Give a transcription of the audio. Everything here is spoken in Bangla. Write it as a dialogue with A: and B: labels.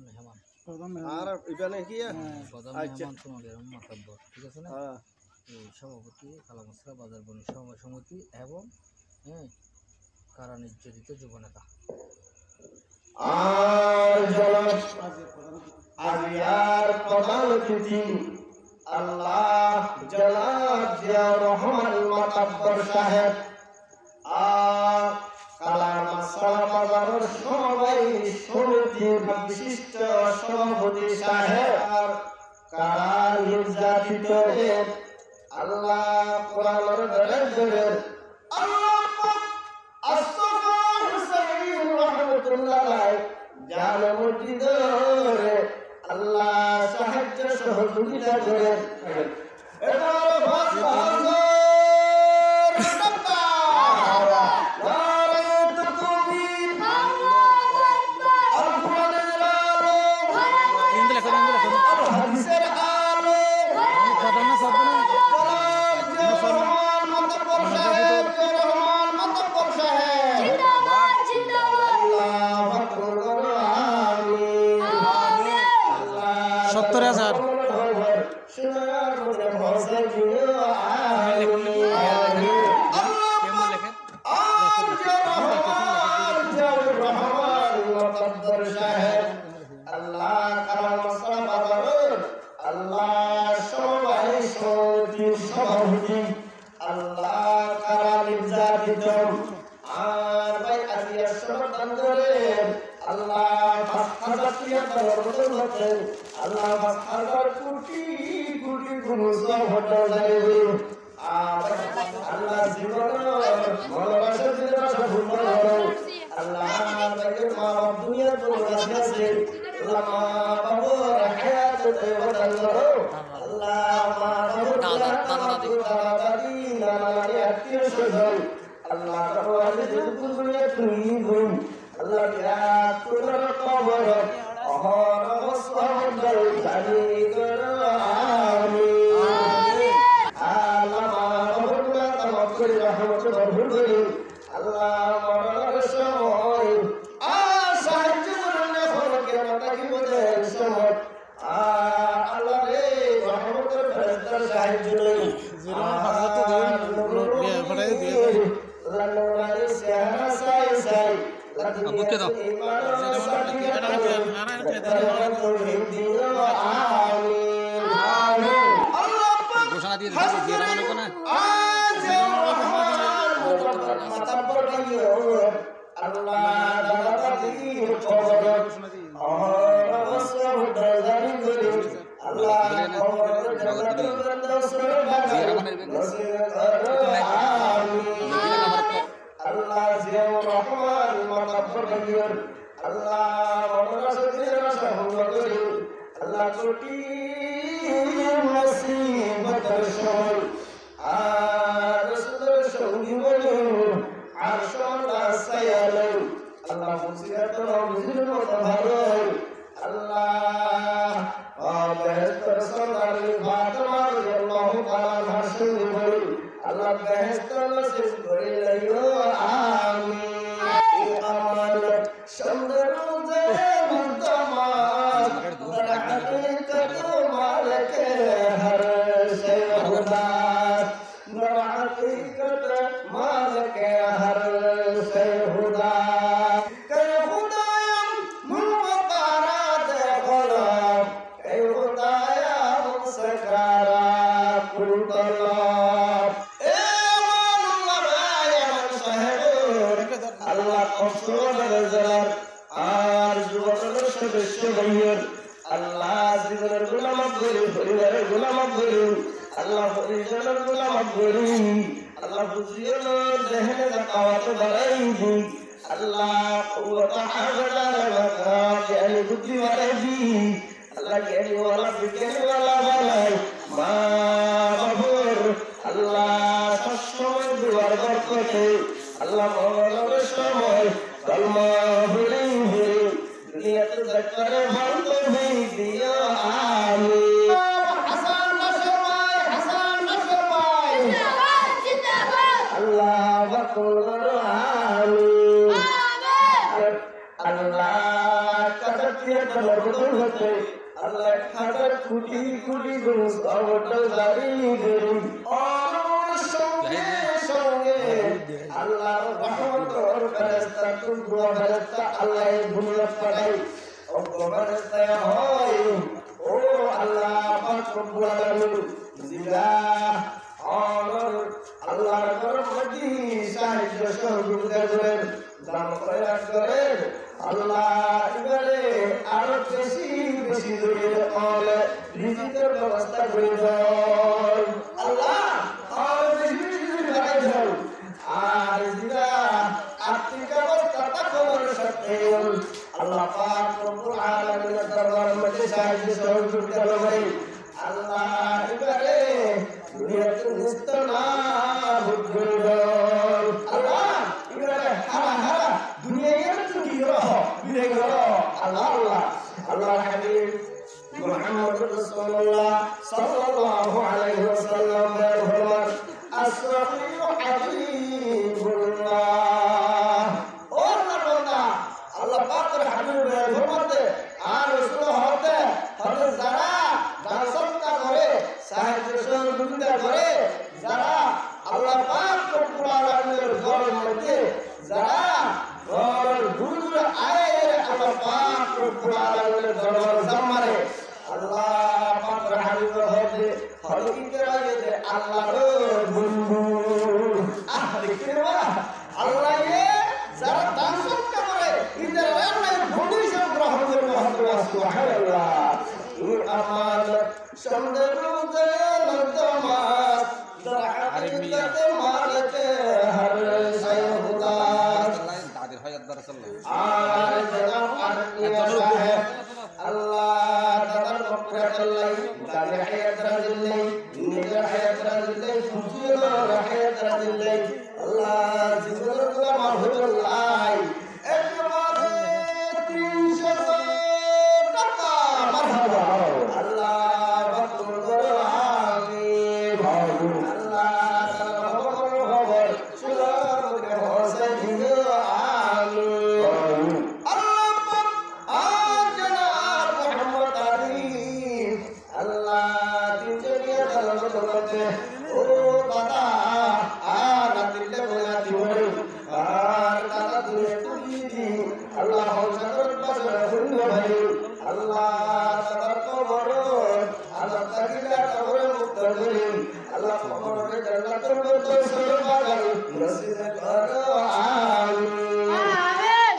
A: মেহমান
B: আর এখানে কি
A: প্রধান মেহমান তোমাদের মাতাব্বর, ঠিক আছে না? এই সভাপতি কালামসরা বাজার বণিক সমবায় সমিতি এবং কারা নির্যাতিত যুবনেতা
C: আর প্রধান অতিথি আল্লাহ জনাব জিয়াউর রহমান মাতাব্বর সাহেব, কালামসরা বাজার সমবায় সমিতির বিশিষ্ট সভাপতি সাহেব, কারা নির্যাতিত আল্লাহ কোরআনের দরজে আল্লাহ আস্তগফির হুসাইন রাহমাতুল্লাহ জানে মসজিদে আল্লাহ সাহায্য সহযোগিতা করে এবার ভাষা আল্লাহ কারা নির্যাতিত আর ভাই আজিয়া সমর্থন করে আল্লাহ আল্লাহ কোটি কোটি গুণা ঘটা যায় আল্লাহ জীবন ভালোবাসা দিলে ভুল আল্লাহ মা দুনিয়া তো আছে আল্লাহ মা বাবার হায়াত আল্লাহ মা আল্লাহ আল্লাহ
A: ঘোষণা দিয়ে
C: আল্লাহ জিয়াউর রহমান মাতাব্বর ভাইয়ের আল্লাহ আল্লাহ কোটি মুসিবতের সময় আর রাসূলের সঙ্গী বলে আর সোনা সায়ালে আল্লাহ মুসিবতের মুসিবত ভালো আল্লাহ বেহেশতের সরদারি ফাতেমা রাদিয়াল্লাহু তাআলা ভাষণ বলে আল্লাহ বেহেশত নসিব করে লইও আমিন আমার সুন্দর যে মুতমাদ দরহাকিকত মালিক হর সে খুদা দরহাকিকত মালিক হর সে খুদা কে খুদায়াম মুবারাত খোলা কে খুদায়াম সকারা কুলতলা আর যুবকের সদস্য ভাইয়ের আল্লাহ জীবনের গোলামাত করি পরিবারের গোলামাত করি আল্লাহ পরিজনের গোলামাত করি আল্লাহ বুঝিয়েল দেহনে জাকাওয়াত বাড়াই দি আল্লাহ কুওয়াত হাওলা জ্ঞানী বুদ্ধি বাড়াই দি আল্লাহ জ্ঞানীওয়ালা বিজ্ঞানীওয়ালা বানাই মা বাবুর আল্লাহ সবসময় দুয়ার বরকতে আল্লাহ মৌলার সময় কলমা ভরে ভরে দুনিয়াতে যাত্রা ভালো হই দিও আমিন হাসান নাসরবাই জিন্দাবাদ আল্লাহ ওয়াকুল আমিন আল্লাহ কদর ক্রিয়াকলাপ হতে আল্লাহ 1000 কোটি কোটি গুণ অবতার জারি করি সঙ্গে সঙ্গে আল্লাহর রহমতের ফেরেশতা কুদরত ফেরেশতা আল্লাহ দুনিয়া পাঠাই ও ফেরেশতা হয় ও আল্লাহ পাক রব্বুল আলামিন জিলা আর আল্লাহর রহমতি সাহায্য সহযোগিতা করেন দান খয়রাত করেন আল্লাহ এবারে আরো বেশি বেশি করে অলে রিজিকের ব্যবস্থা করে দেন আল্লাহ আর বেশি বেশি করে বাড়াই দেন আর জিরা আর্থিক অবস্থাটা খবর সাথে আল্লাহ পাক রব্বুল আলামিনের দরবারে মধ্যে সাহায্য সহযোগিতা করেন আল্লাহ এবারে দুনিয়াতে নিস্ত না ভুল আল্লাহ এবারে হারা হারা দুনিয়ার কি রহ বিরে রহ আল্লাহ আল্লাহ আল্লাহর হাবিব মুহাম্মদ রাসূলুল্লাহ সাল্লাল্লাহু আলাইহি ওয়াসাল্লাম ফরমান আসরাফিউ হাবিবুল্লাহ ও আল্লাহ আল্লাহ পাকের হাবিবের ফরমাতে আর রাসূল হতে হতে যারা দান সদকা করে সাহায্য সহযোগিতা করে যারা আল্লাহ পাক রব্বুল আলামিনের ঘরের মধ্যে যারা ঘর দূর আয়ে আল্লাহ পাক রব্বুল আলামিনের দরবার জামারে আল্লাহ পাকের হাবিবের হতে হলিকের আগে আল্লাহর বন্ধু আল্লাহ আল্লাহ যারা দান সদকা করে এদের আল্লাহর বন্ধু হিসেবে গ্রহণ করবে সুবহানাল্লাহ আমানত সমদরুদে লতমাস দরহাবিত মালকে হর সাইয়ুদাস
A: তাদের হায়াত দরসাল্লাহ
C: আর জনাব আরনিয়া সাহেব আল্লাহ দাদার বকরাতাল্লাহ তাদের হায়াত রাজিল্লাহ নিজের হায়াত রাজিল্লাহ ফুজিলের হায়াত রাজিল্লাহ আল্লাহ জীবনের গোলাম হুজুল্লাহ একবারে 300 টাকা মারহাবা আল্লাহ বাকুল আমিন আল্লাহ খবর সুলামকে হোসেন আমিন আল্লাহ আর জনাব মুহাম্মদ আলী আল্লাহ তিনজনিয়া দলবদ্ধ করতে ও দাদা আর রাত্রিতে বলা দিবনি আর দাদা তুমি তুই আল্লাহ হজরত পাশে শুনল ভাই আল্লাহ তার কবর আল্লাহ তাকিলা কবর মুক্ত করি আল্লাহ কবরে জান্নাতুল ফিরদৌস